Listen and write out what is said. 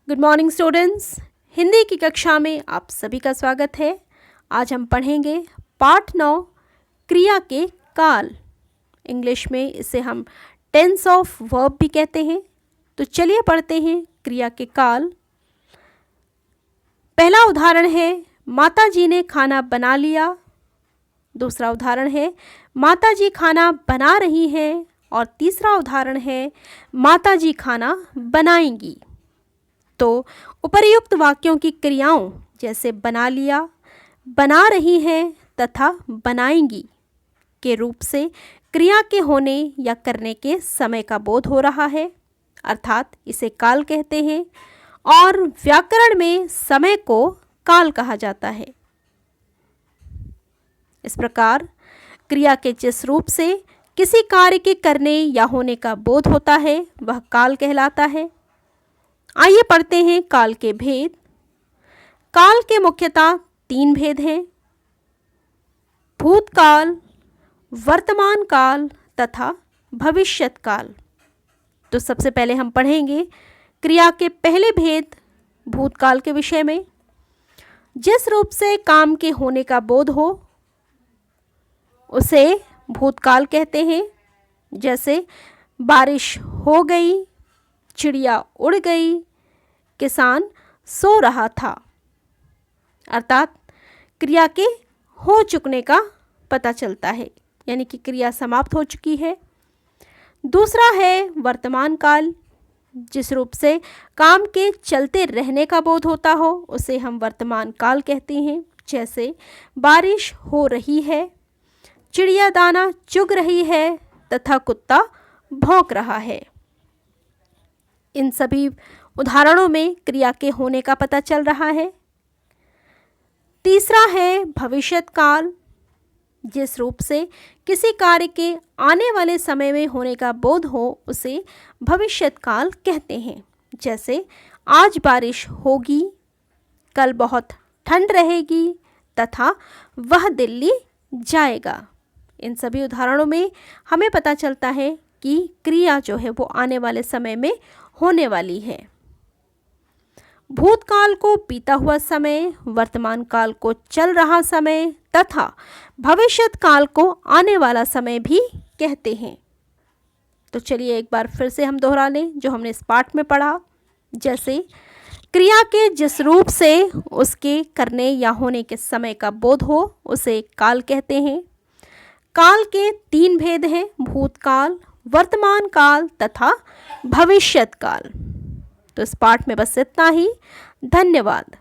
Good morning students. Hindi की कक्षा में आप सभी का स्वागत है। आज हम पढ़ेंगे पाठ 9 क्रिया के काल। इंग्लिश में इसे हम टेंस ऑफ वर्ब भी कहते हैं। तो चलिए पढ़ते हैं क्रिया के काल। पहला उदाहरण है माताजी ने खाना बना लिया। दूसरा उदाहरण है माताजी खाना बना रही हैं। और तीसरा उदाहरण है माताजी खाना बनाएंगी। तो उपर्युक्त वाक्यों की क्रियाओं जैसे बना लिया, बना रही हैं तथा बनाएंगी के रूप से क्रिया के होने या करने के समय का बोध हो रहा है, अर्थात इसे काल कहते हैं। और व्याकरण में समय को काल कहा जाता है। इस प्रकार क्रिया के जिस रूप से किसी कार्य के करने या होने का बोध होता है वह काल कहलाता है। आइए पढ़ते हैं काल के भेद। काल के मुख्यतः 3 भेद हैं: भूतकाल, वर्तमान काल तथा भविष्यत काल। तो सबसे पहले हम पढ़ेंगे क्रिया के पहले भेद भूतकाल के विषय में। जिस रूप से काम के होने का बोध हो उसे भूतकाल कहते हैं। जैसे बारिश हो गई, चिड़िया उड़ गई, किसान सो रहा था, अर्थात क्रिया के हो चुकने का पता चलता है, यानी कि क्रिया समाप्त हो चुकी है। दूसरा है वर्तमान काल। जिस रूप से काम के चलते रहने का बोध होता हो उसे हम वर्तमान काल कहते हैं। जैसे बारिश हो रही है, चिड़िया दाना चुग रही है तथा कुत्ता भौंक रहा है। इन सभी उदाहरणों में क्रिया के होने का पता चल रहा है। तीसरा है भविष्यत काल। जिस रूप से किसी कार्य के आने वाले समय में होने का बोध हो उसे भविष्यत काल कहते हैं। जैसे आज बारिश होगी, कल बहुत ठंड रहेगी तथा वह दिल्ली जाएगा। इन सभी उदाहरणों में हमें पता चलता है कि क्रिया जो है वो आने वाले समय में होने वाली है। भूतकाल को बीता हुआ समय, वर्तमान काल को चल रहा समय तथा भविष्यत काल को आने वाला समय भी कहते हैं। तो चलिए एक बार फिर से हम दोहरा लें जो हमने इस पाठ में पढ़ा। जैसे क्रिया के जिस रूप से उसके करने या होने के समय का बोध हो उसे काल कहते हैं। काल के 3 भेद हैं: भूतकाल, वर्तमान काल तथा भविष्यत काल। तो इस पाठ में बस इतना ही। धन्यवाद।